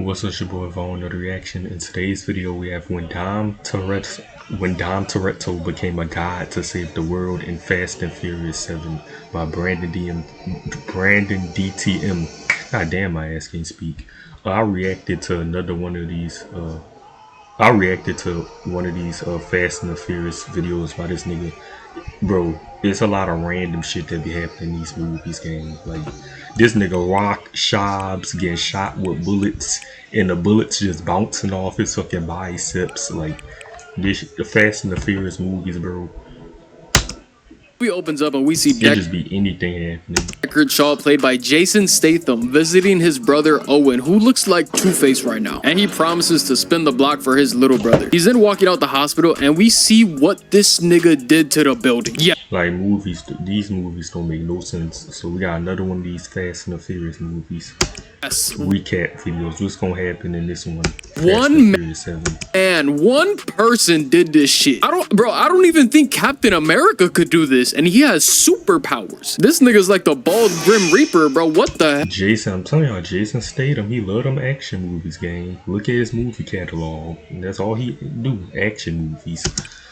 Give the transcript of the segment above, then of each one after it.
What's up, your boy Vaughn, another reaction. In today's video, we have when Dom Toretto became a god to save the world in Fast and Furious 7 by Brandon DTM. God damn, my ass can't speak. I reacted to one of these Fast and the Furious videos by this nigga. Bro, there's a lot of random shit that be happening in these movies, gang. Like, this nigga Rock Shobbs getting shot with bullets, and the bullets just bouncing off his fucking biceps. Like, the Fast and the Furious movies, bro. He opens up and we see it just be anything happening. Deckard Shaw, played by Jason Statham, visiting his brother Owen, who looks like Two-Face right now, and he promises to spin the block for his little brother. He's then walking out the hospital and we see what this nigga did to the building. Yeah, like these movies don't make no sense. So we got another one of these Fast and the Furious movies. yes. Recap videos. What's gonna happen in this one? One one person did this shit. I don't even think Captain America could do this, and he has superpowers. This nigga's like the bald Grim Reaper, bro. What the heck? Jason, I'm telling y'all, Jason Statham, he love them action movies, gang. Look at his movie catalog. That's all he do, action movies.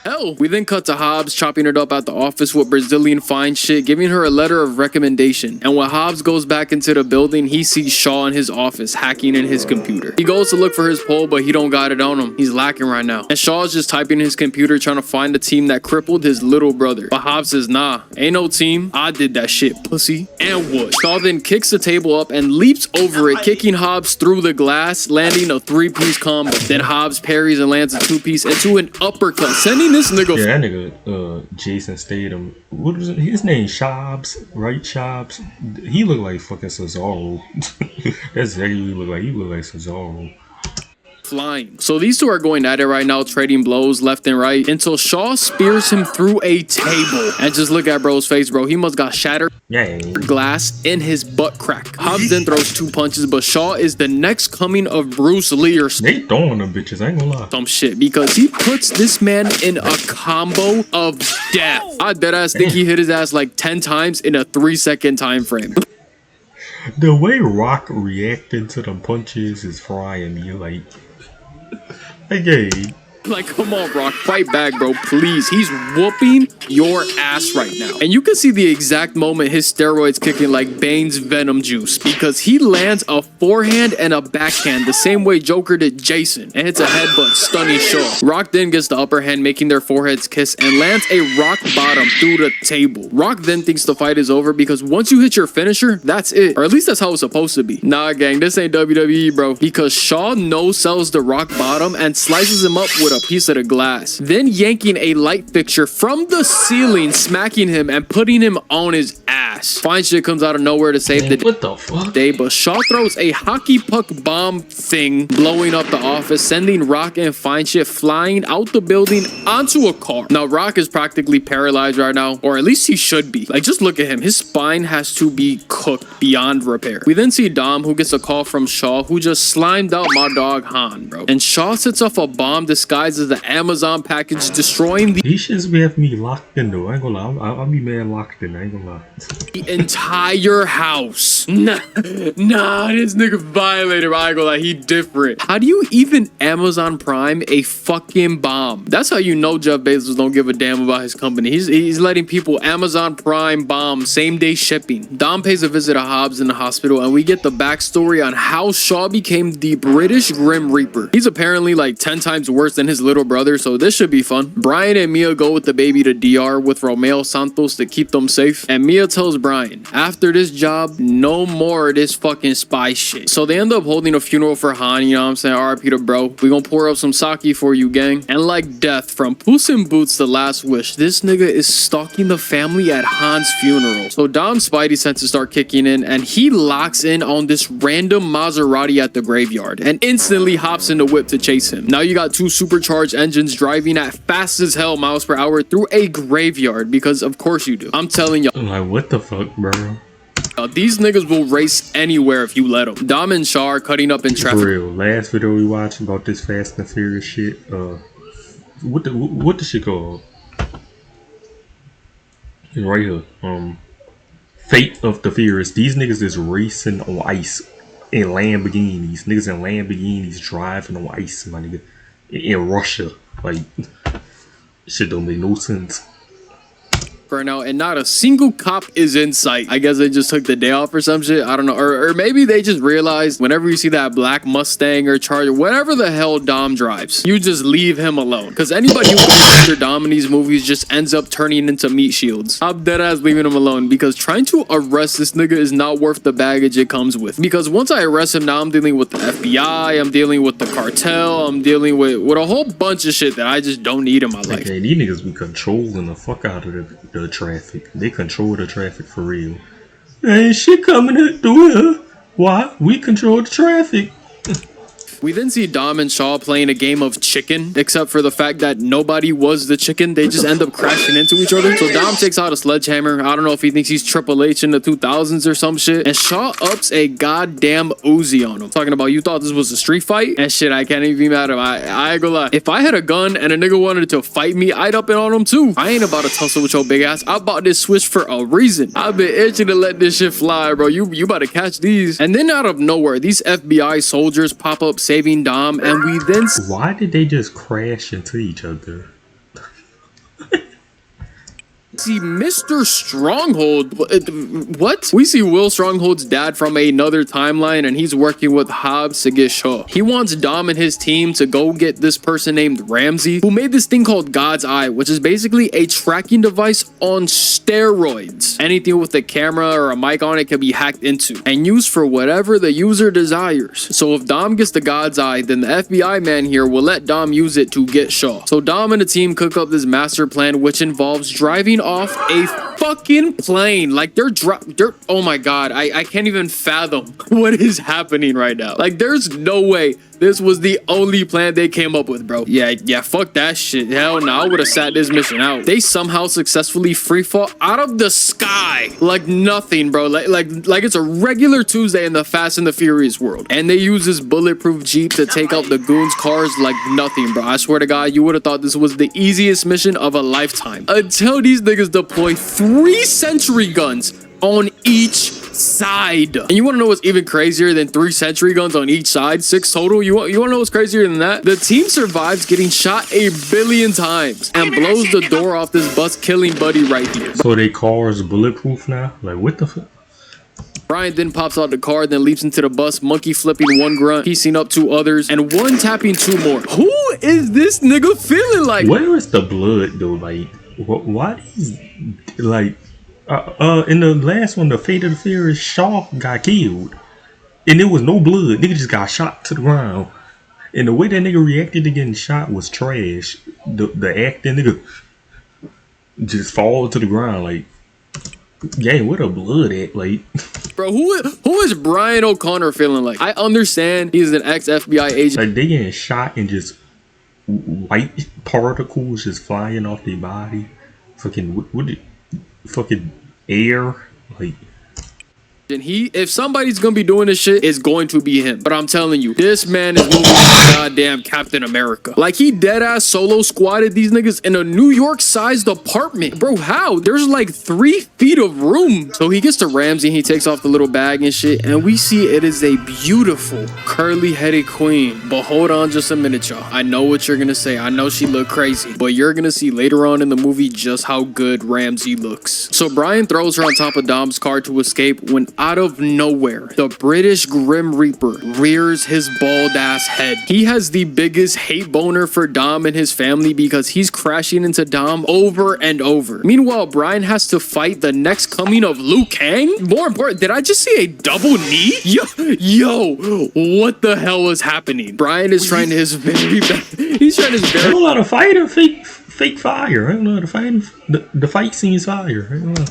Hell. We then cut to Hobbs chopping it up at the office with Brazilian fine shit, giving her a letter of recommendation. And when Hobbs goes back into the building, he sees Shaw in his office hacking in his computer. He goes to look for his pole, but he don't got it on him. He's lacking right now. And Shaw's just typing in his computer trying to find the team that crippled his little brother. But Hobbs says, nah, ain't no team. I did that shit, pussy. And what? Shaw then kicks the table up and leaps over it, kicking Hobbs through the glass, landing a 3-piece combo. Then Hobbs parries and lands a 2-piece into an uppercut, sending this nigga. Yeah, that nigga, Jason Statham. What was it? His name? Shobbs, right? Shobbs. He look like fucking Cesaro. That's exactly what he look like. He look like Cesaro. Flying. So these two are going at it right now, trading blows left and right until Shaw spears him through a table. And just look at bro's face, bro. He must got shattered glass in his butt crack. Hobbs then throws 2 punches, but Shaw is the next coming of Bruce Lee or they throwing them bitches, I ain't gonna lie. Some shit, because he puts this man in a combo of death. I deadass think he hit his ass like 10 times in a 3-second time frame. The way Rock reacted to the punches is frying me. Like, come on, Rock, fight back, bro, please. He's whooping your ass right now. And you can see the exact moment his steroids kicking like Bane's venom juice, because he lands a forehand and a backhand the same way Joker did Jason and hits a headbutt, stunning Shaw. Rock then gets the upper hand, making their foreheads kiss, and lands a rock bottom through the table. Rock then thinks the fight is over because once you hit your finisher, that's it. Or at least that's how it's supposed to be. Nah, gang, this ain't WWE, bro, because Shaw no-sells the rock bottom and slices him up with a piece of the glass, then yanking a light fixture from the ceiling, smacking him and putting him on his ass. Fine shit comes out of nowhere to save the day, but Shaw throws a hockey puck bomb thing, blowing up the office, sending Rock and Fine shit flying out the building onto a car. Now Rock is practically paralyzed right now, or at least he should be. Like, just look at him. His spine has to be cooked beyond repair. We then see Dom, who gets a call from Shaw, who just slimed out my dog Han, bro. And Shaw sets off a bomb disguised as the Amazon package, destroying the these shits be having me locked in though. I ain't gonna lie. I'll be mad locked in. I ain't gonna lie. The entire house. Nah, this nigga violated. I ain't gonna lie, he different. How do you even Amazon Prime a fucking bomb? That's how you know Jeff Bezos don't give a damn about his company. He's letting people Amazon Prime bomb same day shipping. Dom pays a visit to Hobbs in the hospital, and we get the backstory on how Shaw became the British Grim Reaper. He's apparently like 10 times worse than his little brother, so this should be fun. Brian and Mia go with the baby to DR with Romeo Santos to keep them safe, and Mia tells Brian, after this job, no more of this fucking spy shit. So they end up holding a funeral for Han, you know what I'm saying? RIP to bro. We gonna pour up some sake for you, gang. And like death from Puss in Boots The Last Wish, this nigga is stalking the family at Han's funeral. So Dom's spidey senses start kicking in, and he locks in on this random Maserati at the graveyard and instantly hops in the whip to chase him. Now you got 2 supercharged engines driving at fast as hell miles per hour through a graveyard, because of course you do. I'm telling y'all. I'm like, what the fuck, bro? These niggas will race anywhere if you let them. Dom and Shaw are cutting up in traffic. For real, last video we watched about this Fast and Furious shit. What the shit called? It's right here. Fate of the Furious. These niggas is racing on ice in Lamborghinis. Niggas in Lamborghinis driving on ice, my nigga. In Russia. Like, shit don't make no sense. Right now, and not a single cop is in sight. I guess they just took the day off or some shit. I don't know. Or maybe they just realized whenever you see that black Mustang or Charger, whatever the hell Dom drives, you just leave him alone. Because anybody who goes after Dom in these movies just ends up turning into meat shields. I'm dead ass leaving him alone because trying to arrest this nigga is not worth the baggage it comes with. Because once I arrest him, now I'm dealing with the FBI, I'm dealing with the cartel, I'm dealing with a whole bunch of shit that I just don't need in my life. Okay, these niggas be controlling the fuck out of the traffic. They control the traffic for real. Ain't shit coming through here. Why? We control the traffic. We then see Dom and Shaw playing a game of chicken, except for the fact that nobody was the chicken. They just end up crashing into each other. So Dom takes out a sledgehammer. I don't know if he thinks he's Triple H in the 2000s or some shit. And Shaw ups a goddamn Uzi on him. Talking about, you thought this was a street fight? And shit, I can't even be mad at him. I ain't gonna lie. If I had a gun and a nigga wanted to fight me, I'd up it on him too. I ain't about to tussle with your big ass. I bought this Switch for a reason. I've been itching to let this shit fly, bro. You about to catch these. And then out of nowhere, these FBI soldiers pop up saving Dom, and we then why did they just crash into each other? see Mr. Stronghold. What? We see Will Stronghold's dad from another timeline, and he's working with Hobbs to get Shaw. He wants Dom and his team to go get this person named Ramsey, who made this thing called God's Eye, which is basically a tracking device on steroids. Anything with a camera or a mic on it can be hacked into and used for whatever the user desires. So if Dom gets the God's Eye, then the FBI man here will let Dom use it to get Shaw. So Dom and the team cook up this master plan, which involves driving off a fucking plane. Like they're oh my god, I can't even fathom what is happening right now. Like there's no way this was the only plan they came up with, bro. Yeah, fuck that shit. Hell no, I would have sat this mission out. They somehow successfully free fall out of the sky like nothing, bro. Like it's a regular Tuesday in the Fast and the Furious world. And they use this bulletproof Jeep to take out the goons' cars like nothing, bro. I swear to God, you would have thought this was the easiest mission of a lifetime. Until these niggas deploy 3 sentry guns on each side. And you want to know what's even crazier than 3 sentry guns on each side? 6 total. You want to know what's crazier than that? The team survives getting shot 1 billion times and blows the door off this bus, killing Buddy right here. So they cars bulletproof now? Like what the fuck? Brian then pops out the car, then leaps into the bus, monkey flipping 1 grunt, piecing up 2 others, and 1 tapping 2 more. Who is this nigga feeling like? Where is the blood though? Like why is like in the last one, the Fate of the Furious, Shaw got killed, and there was no blood. Nigga just got shot to the ground, and the way that nigga reacted to getting shot was trash. The acting, nigga just fall to the ground like, yeah, where the blood at? Like, bro, who is Brian O'Connor feeling like? I understand he's an ex-FBI agent. Like they getting shot and just white particles just flying off their body. Fucking air, like. And if somebody's gonna be doing this shit, it's going to be him. But I'm telling you, this man is moving like goddamn Captain America. Like he dead ass solo squatted these niggas in a New York sized apartment. Bro, how? There's like 3 feet of room. So he gets to Ramsey, he takes off the little bag and shit, and we see it is a beautiful curly headed queen. But hold on just a minute, y'all. I know what you're gonna say. I know she looked crazy, but you're gonna see later on in the movie just how good Ramsey looks. So Brian throws her on top of Dom's car to escape when out of nowhere, the British Grim Reaper rears his bald ass head. He has the biggest hate boner for Dom and his family because he's crashing into Dom over and over. Meanwhile, Brian has to fight the next coming of Liu Kang. More important, did I just see a double knee? Yo, what the hell is happening? Brian is trying his very best. He's trying his very. I don't know how to fight or fake fire. I don't know how to fight. The fight scene's fire. I don't know.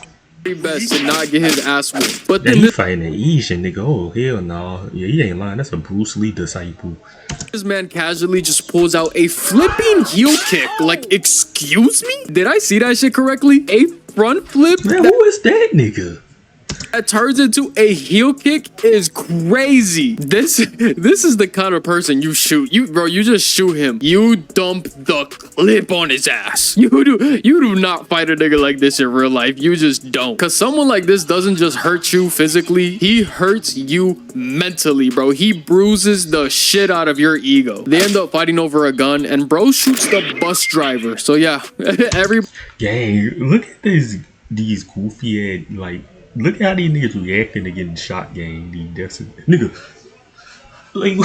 Best to not get his ass whooped. But then then he fighting an Asian nigga. Oh hell no. Yeah, he ain't lying. That's a Bruce Lee disciple. This man casually just pulls out a flipping heel kick. Like, excuse me? Did I see that shit correctly? A front flip? Man, who is that nigga? that turns into a heel kick is crazy. This is the kind of person you shoot. You just shoot him. You dump the clip on his ass. You do not fight a nigga like this in real life. You just don't. Cause someone like this doesn't just hurt you physically. He hurts you mentally, bro. He bruises the shit out of your ego. They end up fighting over a gun and bro shoots the bus driver. So yeah, Gang, look at these goofy ass, like, look at how these niggas reacting to getting shot, gang. Nigga, like,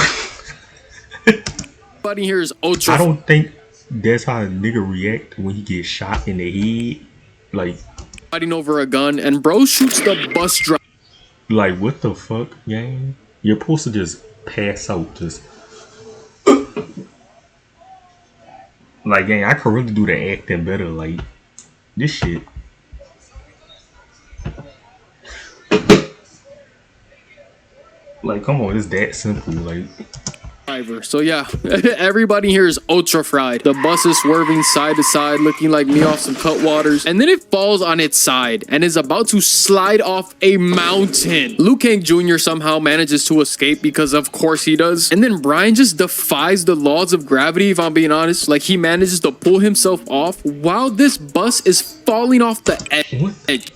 everybody here is ultra. I don't think that's how a nigga react when he gets shot in the head. Like, fighting over a gun and bro shoots the bus driver. Like, what the fuck, gang? You're supposed to just pass out, just. Like, gang, I could really do the acting better. Like, this shit. Like, come on, it's that simple. Like, So yeah, everybody here is ultra fried. The bus is swerving side to side, looking like me off some cutwaters, and then it falls on its side and is about to slide off a mountain. Liu Kang Jr. somehow manages to escape because of course he does, and then Brian just defies the laws of gravity, if I'm being honest. Like, he manages to pull himself off while this bus is falling off the edge.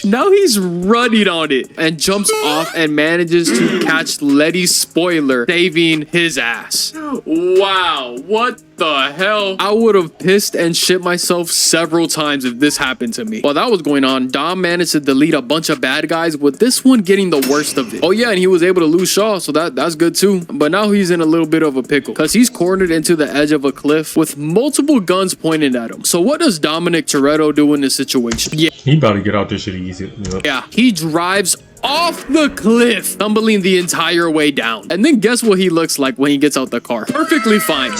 Now he's running on it and jumps off and manages to catch Letty's spoiler, saving his ass. Wow, what the hell? I would have pissed and shit myself several times if this happened to me. While that was going on, Dom managed to delete a bunch of bad guys, with this one getting the worst of it. Oh yeah, and he was able to lose Shaw, so that's good too. But now he's in a little bit of a pickle because he's cornered into the edge of a cliff with multiple guns pointed at him. So what does Dominic Toretto do in this situation? Yeah, he about to get out this shit easy. Yeah, he drives off the cliff, tumbling the entire way down. And then guess what he looks like when he gets out the car? Perfectly fine.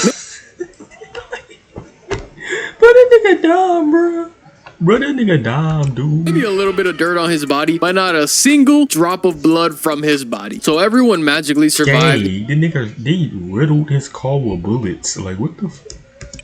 But that nigga dumb, bro. Bro, that nigga dumb, dude. Maybe a little bit of dirt on his body, but not a single drop of blood from his body. So everyone magically survived. Hey, the nigga, they riddled his car with bullets. Like, what the fuck?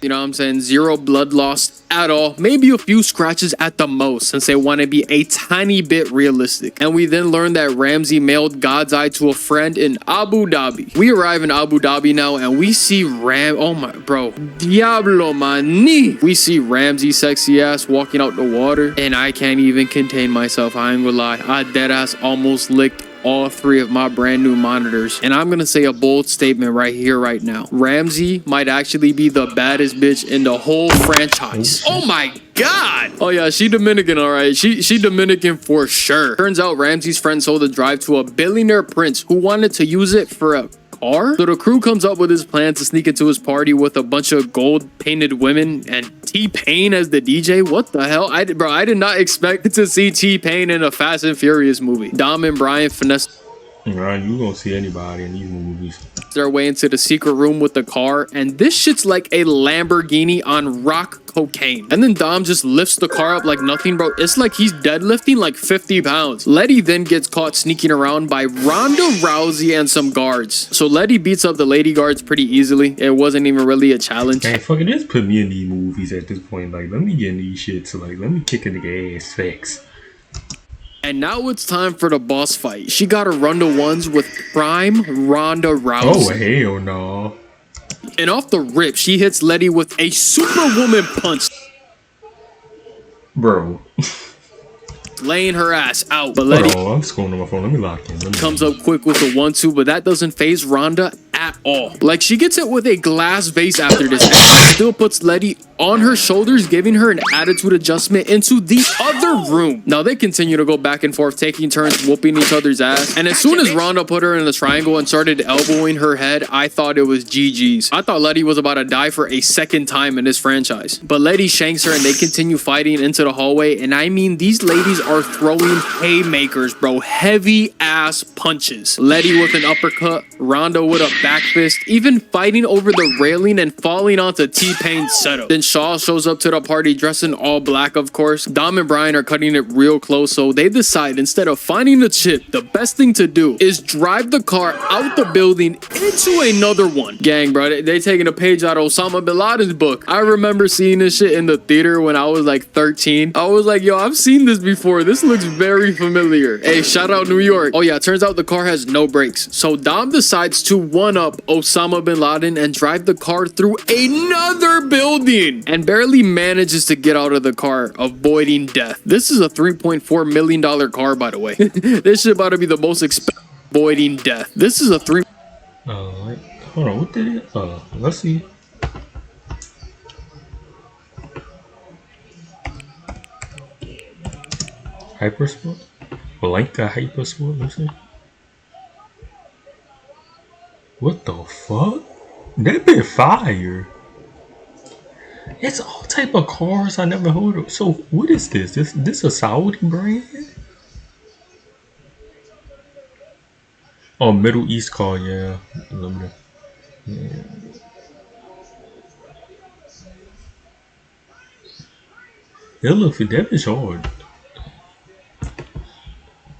You know what I'm saying? Zero blood loss at all. Maybe a few scratches at the most, since they want to be a tiny bit realistic. And we then learn that Ramsey mailed God's Eye to a friend in Abu Dhabi. We arrive in Abu Dhabi now and we see oh my, bro. Diablo mani. We see Ramsey sexy ass walking out the water and I can't even contain myself. I ain't gonna lie. I dead ass almost licked all three of my brand new monitors. And I'm gonna say a bold statement right here, right now. Ramsey might actually be the baddest bitch in the whole franchise. Oh my God. Oh yeah, she Dominican, all right. She Dominican for sure. Turns out Ramsey's friend sold the drive to a billionaire prince who wanted to use it for a car. So the crew comes up with his plan to sneak into his party with a bunch of gold painted women and T-Pain as the DJ. What the hell? I did not expect to see T-Pain in a Fast and Furious movie. Dom and Brian finesse. Right, you gonna see anybody in these movies. Their way into the secret room with the car, and this shit's like a Lamborghini on rock cocaine. And then Dom just lifts the car up like nothing, bro. It's like he's deadlifting like 50 pounds. Letty then gets caught sneaking around by Ronda Rousey and some guards. So Letty beats up the lady guards pretty easily. It wasn't even really a challenge. Man, fucking just put me in these movies at this point. Like, let me get in these shits. Like, let me kick a nigga ass facts. And now it's time for the boss fight. She got to run to ones with prime Ronda Rousey. Oh, hell no. And off the rip, she hits Letty with a superwoman punch. Bro. Laying her ass out. But Letty I'm scrolling on my phone. Let me lock in. Comes up quick with the 1-2, but that doesn't phase Ronda at all. Like, she gets it with a glass vase after this, and she still puts Letty on her shoulders, giving her an attitude adjustment into the other room. Now they continue to go back and forth, taking turns whooping each other's ass. And as soon as Ronda put her in the triangle and started elbowing her head, I thought it was GG's. I thought Letty was about to die for a second time in this franchise. But Letty shanks her and they continue fighting into the hallway. And I mean, these ladies are throwing haymakers, bro. Heavy ass punches. Letty with an uppercut, Ronda with a back fist, even fighting over the railing and falling onto T-Pain's setup. Then Shaw shows up to the party dressed in all black, of course. Dom and Brian are cutting it real close, so they decide instead of finding the chip, the best thing to do is drive the car out the building into another one. Gang, bro, they taking a page out of Osama bin Laden's book. I remember seeing this shit in the theater when I was like 13. I was like, yo, I've seen this before. This looks very familiar. Hey, shout out New York. Oh yeah, turns out the car has no brakes. So Dom decides to one-up Osama bin Laden and drive the car through another building and barely manages to get out of the car, avoiding death. This is a $3.4 million car, by the way. This shit about to be the most expensive. Avoiding death. This is a three. Hold on, what did it? Let's see. Hypersport? Blanca Hypersport, let's see. What the fuck? That been fire. It's all type of cars I never heard of. So what is this? This a Saudi brand? Oh, Middle East car, yeah. Yeah. It look for that is hard.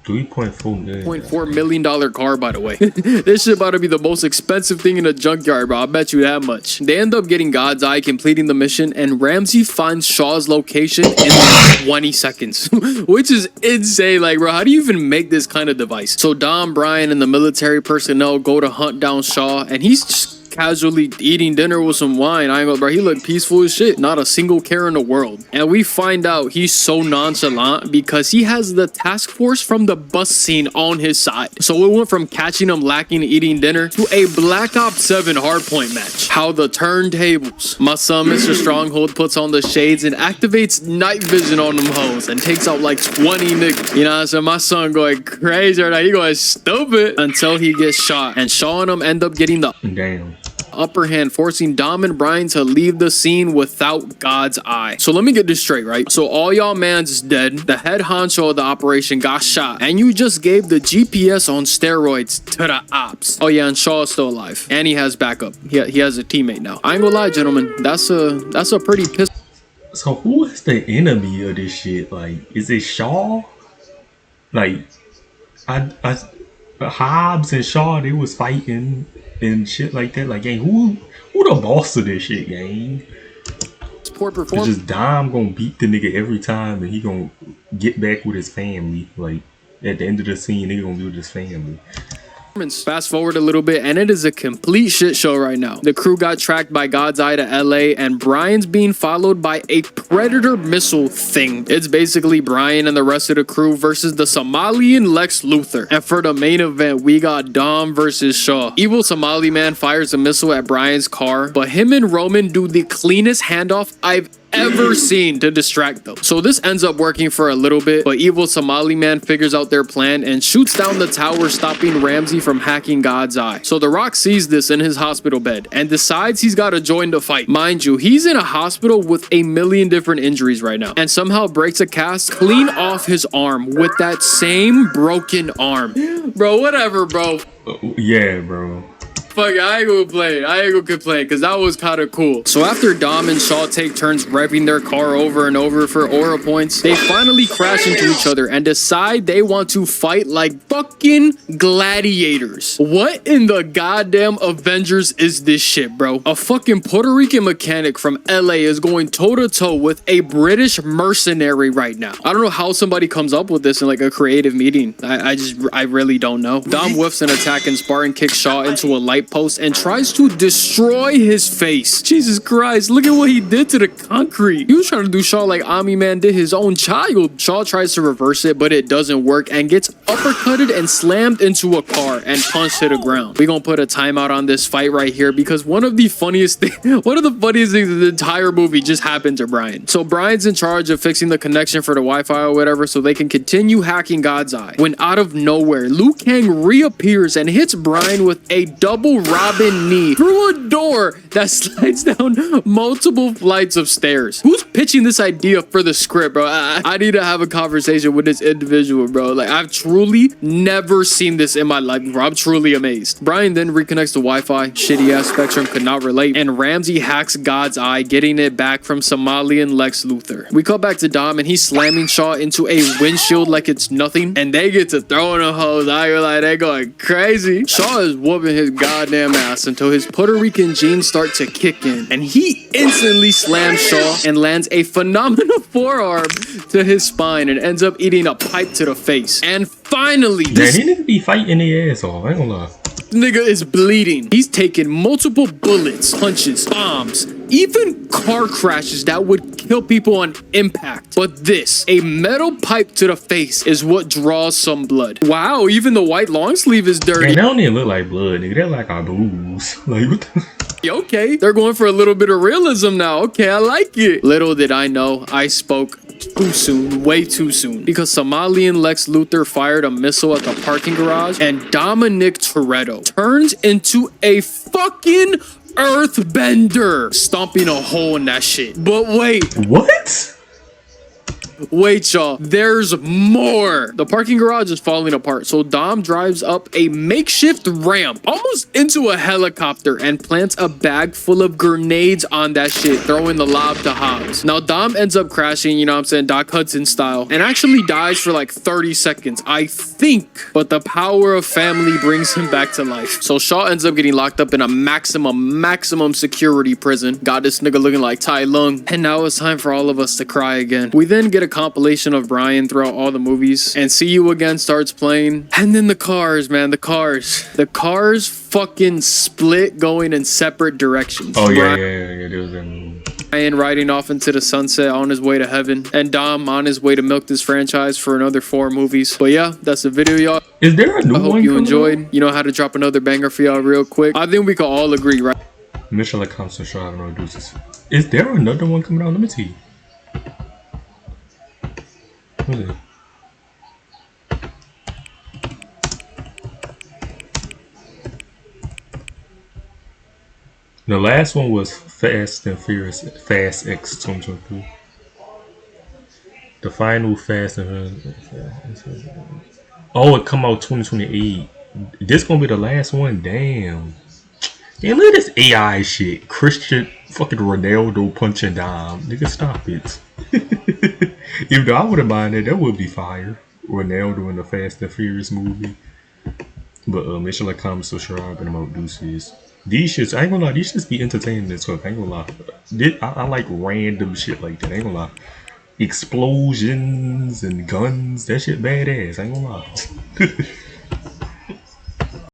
$3.4 million car, by the way. This shit about to be the most expensive thing in a junkyard, bro. I bet you that much. They end up getting God's Eye, completing the mission, and Ramsey finds Shaw's location in like 20 seconds, which is insane. Like, bro, how do you even make this kind of device? So Dom, Brian, and the military personnel go to hunt down Shaw, and he's just casually eating dinner with some wine. I ain't gonna, bro, he looked peaceful as shit. Not a single care in the world. And we find out he's so nonchalant because he has the task force from the bus scene on his side. So it went from catching him lacking eating dinner to a Black Ops 7 hardpoint match. How the turntables. My son, Mr. Stronghold, puts on the shades and activates night vision on them hoes and takes out like 20 niggas. You know what I'm saying? My son going crazy right now. He going stupid until he gets shot. And Shaw and him end up getting the upper hand, forcing Dom and Brian to leave the scene without God's Eye. So let me get this straight, right? So all y'all mans is dead. The head honcho of the operation got shot, and you just gave the GPS on steroids to the ops. Oh yeah, and Shaw is still alive, and he has backup. He has a teammate now. I ain't gonna lie, gentlemen. That's a pretty piss. So who is the enemy of this shit? Like, is it Shaw? Like, Hobbs and Shaw, they was fighting and shit like that. Like, gang, who the boss of this shit, gang? Poor performance. It's just Dom gonna beat the nigga every time, and he gonna get back with his family. Like, at the end of the scene, nigga gonna be with his family. Fast forward a little bit, and it is a complete shit show right now. The crew got tracked by God's Eye to LA, and Brian's being followed by a Predator missile thing. It's basically Brian and the rest of the crew versus the Somalian Lex Luthor. And for the main event, we got Dom versus Shaw. Evil Somali man fires a missile at Brian's car, but him and Roman do the cleanest handoff I've ever seen to distract them. So this ends up working for a little bit, but evil Somali man figures out their plan and shoots down the tower, stopping Ramsey from hacking God's Eye. So The Rock sees this in his hospital bed and decides he's got to join the fight. Mind you, he's in a hospital with a million different injuries right now, and somehow breaks a cast clean off his arm with that same broken arm. Bro, whatever, bro. Yeah, bro. Fuck, I ain't gonna complain, because that was kind of cool. So after Dom and Shaw take turns revving their car over and over for aura points, they finally crash into each other and decide they want to fight like fucking gladiators. What in the goddamn Avengers is this shit, bro? A fucking Puerto Rican mechanic from LA is going toe-to-toe with a British mercenary right now. I don't know how somebody comes up with this in like a creative meeting. I really don't know. Dom whiffs an attack and Spartan kicks Shaw into a light post and tries to destroy his face. Jesus Christ, look at what he did to the concrete. He was trying to do Shaw like Ami Man did his own child. Shaw tries to reverse it, but it doesn't work and gets uppercutted and slammed into a car and punched to the ground. We're gonna put a timeout on this fight right here because one of the funniest things in the entire movie just happened to Brian. So Brian's in charge of fixing the connection for the Wi-Fi or whatever so they can continue hacking God's Eye. When out of nowhere, Liu Kang reappears and hits Brian with a double Robin knee through a door that slides down multiple flights of stairs. Who's pitching this idea for the script, bro? I need to have a conversation with this individual, bro. Like, I've truly never seen this in my life, bro. I'm truly amazed. Brian then reconnects the Wi-Fi. Shitty ass Spectrum could not relate, and Ramsey hacks God's Eye, getting it back from Somalian Lex Luthor. We cut back to Dom, and he's slamming Shaw into a windshield like it's nothing, and they get to throwing a hose. I like, they going crazy. Shaw is whooping his god goddamn ass until his Puerto Rican genes start to kick in. And he instantly slams Shaw and lands a phenomenal forearm to his spine and ends up eating a pipe to the face. And finally, this he nigga be fighting their ass off. I ain't gonna lie. nigga is bleeding. He's taken multiple bullets, punches, bombs, even car crashes that would kill people on impact. But this, a metal pipe to the face, is what draws some blood. Wow, even the white long sleeve is dirty. Man, they don't even look like blood, nigga. They're like our booze. Like, what the? Okay, they're going for a little bit of realism now. Okay, I like it. Little did I know, I spoke too soon, way too soon, because Somalian Lex Luthor fired a missile at the parking garage and Dominic Toretto turns into a fucking earthbender, stomping a hole in that shit. But wait. What? Wait, y'all, there's more. The parking garage is falling apart, so Dom drives up a makeshift ramp almost into a helicopter and plants a bag full of grenades on that shit, throwing the lob to Hobbs. Now Dom ends up crashing, you know what I'm saying, Doc Hudson style, and actually dies for like 30 seconds, I think, but the power of family brings him back to life. So Shaw ends up getting locked up in a maximum security prison. Got this nigga looking like Tai Lung, and now it's time for all of us to cry again. We then get a compilation of Brian throughout all the movies, and See You Again starts playing, and then the cars, man, the cars fucking split, going in separate directions. Oh yeah. There was Brian riding off into the sunset on his way to heaven, and Dom on his way to milk this franchise for another 4 movies. But yeah, that's the video, y'all. Is there a new one? I hope you enjoyed. You know how to drop another banger for y'all real quick. I think we can all agree, right? Mission comes to show no deuces. Is there another one coming out? Let me see. What is it? The last one was Fast and Furious, Fast X 2023. The final Fast and Furious. Oh, it come out 2028. This gonna be the last one. Damn. Damn, look at this AI shit. Christian fucking Ronaldo punching Dom. Nigga, stop it. Even though I wouldn't mind that would be fire. Ronaldo in the Fast and Furious movie. But make sure like, comment, subscribe, and I'm out deuces. These shits, I ain't gonna lie, these shits be entertaining as fuck. I ain't gonna lie. I like random shit like that. I ain't gonna lie. Explosions and guns, that shit badass. I ain't gonna lie.